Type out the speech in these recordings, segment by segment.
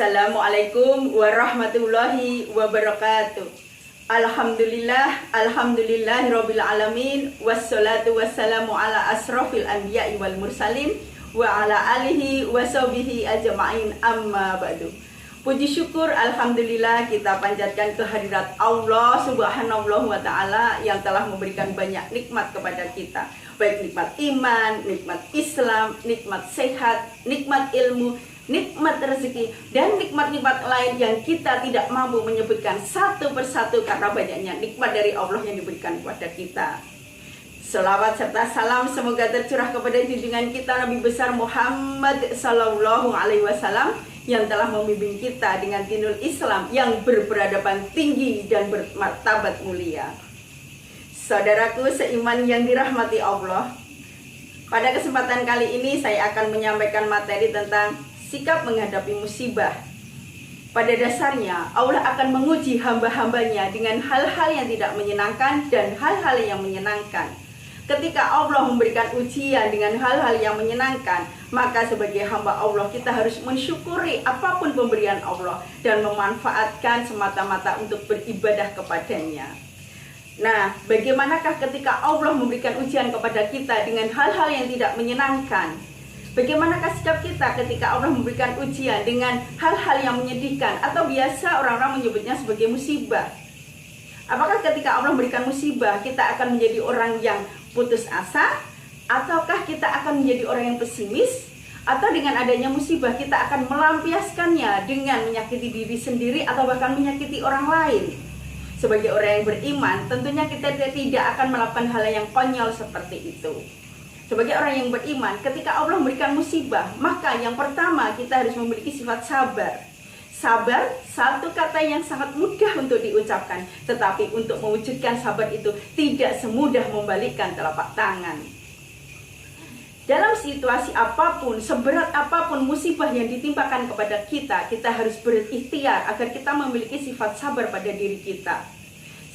Assalamualaikum warahmatullahi wabarakatuh. Alhamdulillahirabbil alamin, wassalatu wassalamu ala asrofil anbiya'i wal mursalin wa ala alihi washabihi ajma'in, amma ba'du. Puji syukur alhamdulillah kita panjatkan kehadirat Allah Subhanahu wa taala yang telah memberikan banyak nikmat kepada kita, baik nikmat iman, nikmat Islam, nikmat sehat, nikmat ilmu, nikmat rezeki, dan nikmat-nikmat lain yang kita tidak mampu menyebutkan satu persatu karena banyaknya nikmat dari Allah yang diberikan kepada kita. Selawat serta salam semoga tercurah kepada junjungan kita Nabi besar Muhammad sallallahu alaihi wasallam yang telah membimbing kita dengan dinul Islam yang berperadaban tinggi dan bermartabat mulia. Saudaraku seiman yang dirahmati Allah, pada kesempatan kali ini saya akan menyampaikan materi tentang sikap menghadapi musibah. Pada dasarnya Allah akan menguji hamba-hambanya dengan hal-hal yang tidak menyenangkan dan hal-hal yang menyenangkan. Ketika Allah memberikan ujian dengan hal-hal yang menyenangkan, maka sebagai hamba Allah kita harus mensyukuri apapun pemberian Allah dan memanfaatkan semata-mata untuk beribadah kepadanya. Nah, bagaimanakah ketika Allah memberikan ujian kepada kita dengan hal-hal yang tidak menyenangkan? Bagaimanakah sikap kita ketika Allah memberikan ujian dengan hal-hal yang menyedihkan atau biasa orang-orang menyebutnya sebagai musibah? Apakah ketika Allah memberikan musibah kita akan menjadi orang yang putus asa, ataukah kita akan menjadi orang yang pesimis, atau dengan adanya musibah kita akan melampiaskannya dengan menyakiti diri sendiri atau bahkan menyakiti orang lain? Sebagai orang yang beriman, tentunya kita tidak akan melakukan hal yang konyol seperti itu. Sebagai orang yang beriman, ketika Allah memberikan musibah, maka yang pertama kita harus memiliki sifat sabar. Sabar, satu kata yang sangat mudah untuk diucapkan, tetapi untuk mewujudkan sabar itu tidak semudah membalikkan telapak tangan. Dalam situasi apapun, seberat apapun musibah yang ditimpakan kepada kita, kita harus berikhtiar agar kita memiliki sifat sabar pada diri kita.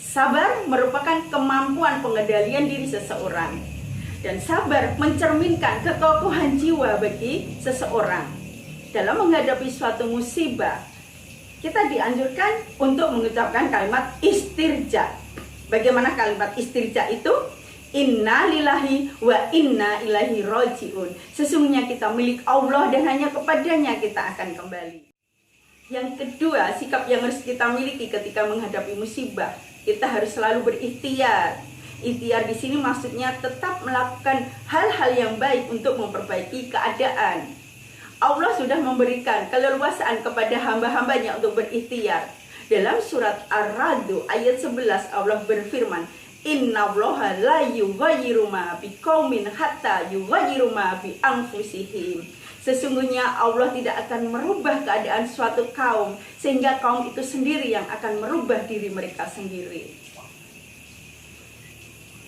Sabar merupakan kemampuan pengendalian diri seseorang, dan sabar mencerminkan kekokohan jiwa bagi seseorang. Dalam menghadapi suatu musibah, kita dianjurkan untuk mengucapkan kalimat istirja. Bagaimana kalimat istirja itu? Inna lillahi wa inna ilaihi rajiun. Sesungguhnya kita milik Allah dan hanya kepadanya kita akan kembali. Yang kedua, sikap yang harus kita miliki ketika menghadapi musibah, kita harus selalu berikhtiar. Ikhtiar di sini maksudnya tetap melakukan hal-hal yang baik untuk memperbaiki keadaan. Allah sudah memberikan keleluasaan kepada hamba-hambanya untuk berikhtiar. Dalam surat Ar-Ra'd ayat 11 Allah berfirman, Innallaha la yughayyiru ma biqaumin hatta yughayyiru ma bi anfusihim. Sesungguhnya Allah tidak akan merubah keadaan suatu kaum sehingga kaum itu sendiri yang akan merubah diri mereka sendiri.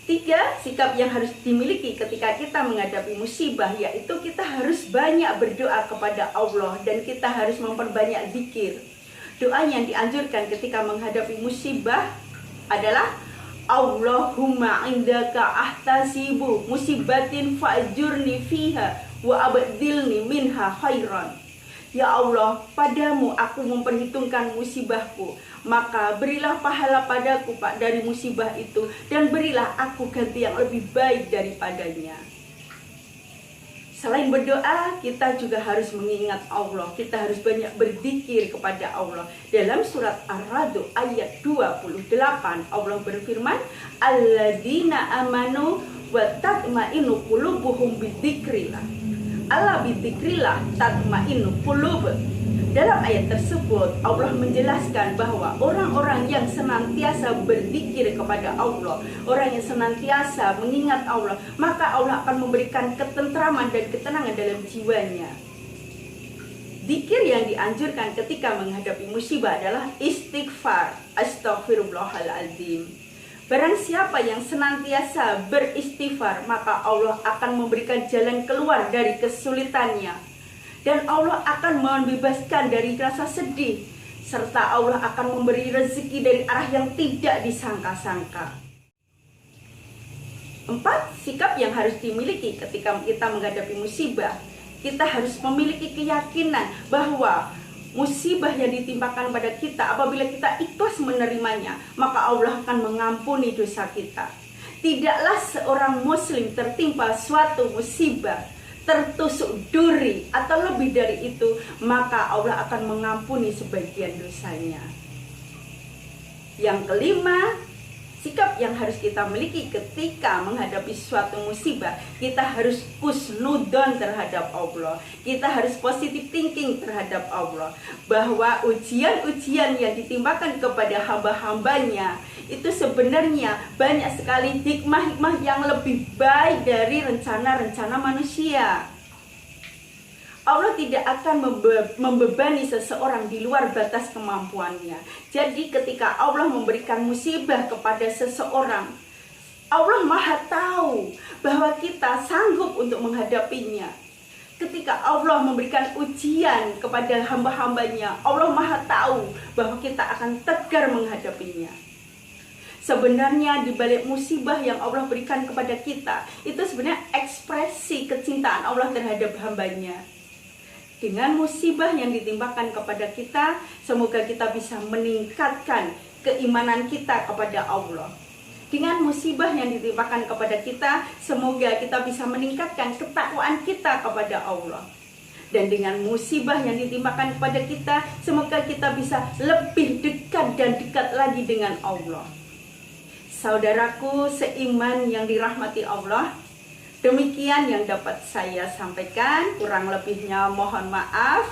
Tiga, sikap yang harus dimiliki ketika kita menghadapi musibah, yaitu kita harus banyak berdoa kepada Allah dan kita harus memperbanyak zikir. Doa yang dianjurkan ketika menghadapi musibah adalah Allahumma indaka ahtasibu musibatin fa'jurni fiha wa abdilni minha khairan. Ya Allah, padamu aku memperhitungkan musibahku, maka berilah pahala padaku Pak dari musibah itu, dan berilah aku ganti yang lebih baik daripadanya. Selain berdoa, kita juga harus mengingat Allah. Kita harus banyak berzikir kepada Allah. Dalam surat Ar-Ra'd ayat 28 Allah berfirman, Alladzina amanu wa tatma'innu qulubuhum bidzikrillah. Ala bidzikrillah tatma'innu qulub. Dalam ayat tersebut Allah menjelaskan bahwa orang-orang yang senantiasa berzikir kepada Allah, orang yang senantiasa mengingat Allah, maka Allah akan memberikan ketentraman dan ketenangan dalam jiwanya. Zikir yang dianjurkan ketika menghadapi musibah adalah istighfar. Astaghfirullahaladzim. Barang siapa yang senantiasa beristighfar, maka Allah akan memberikan jalan keluar dari kesulitannya. Dan Allah akan membebaskan dari rasa sedih, serta Allah akan memberi rezeki dari arah yang tidak disangka-sangka. 4. Sikap yang harus dimiliki ketika kita menghadapi musibah. Kita harus memiliki keyakinan bahwa musibah yang ditimpakan pada kita, apabila kita ikhlas menerimanya, maka Allah akan mengampuni dosa kita. Tidaklah seorang muslim tertimpa suatu musibah, tertusuk duri atau lebih dari itu, maka Allah akan mengampuni sebagian dosanya. Yang kelima, sikap yang harus kita miliki ketika menghadapi suatu musibah, kita harus husnudon terhadap Allah. Kita harus positive thinking terhadap Allah, bahwa ujian-ujian yang ditimbakan kepada hamba-hambanya itu sebenarnya banyak sekali hikmah-hikmah yang lebih baik dari rencana-rencana manusia. Allah tidak akan membebani seseorang di luar batas kemampuannya. Jadi ketika Allah memberikan musibah kepada seseorang, Allah Maha tahu bahwa kita sanggup untuk menghadapinya. Ketika Allah memberikan ujian kepada hamba-hambanya, Allah Maha tahu bahwa kita akan tegar menghadapinya. Sebenarnya di balik musibah yang Allah berikan kepada kita, itu sebenarnya ekspresi kecintaan Allah terhadap hambanya. Dengan musibah yang ditimpakan kepada kita, semoga kita bisa meningkatkan keimanan kita kepada Allah. Dengan musibah yang ditimpakan kepada kita, semoga kita bisa meningkatkan ketakwaan kita kepada Allah. Dan dengan musibah yang ditimpakan kepada kita, semoga kita bisa lebih dekat dan dekat lagi dengan Allah. Saudaraku seiman yang dirahmati Allah, demikian yang dapat saya sampaikan, kurang lebihnya mohon maaf.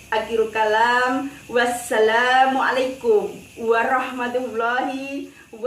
Akhirul kalam, wassalamualaikum warahmatullahi wabarakatuh.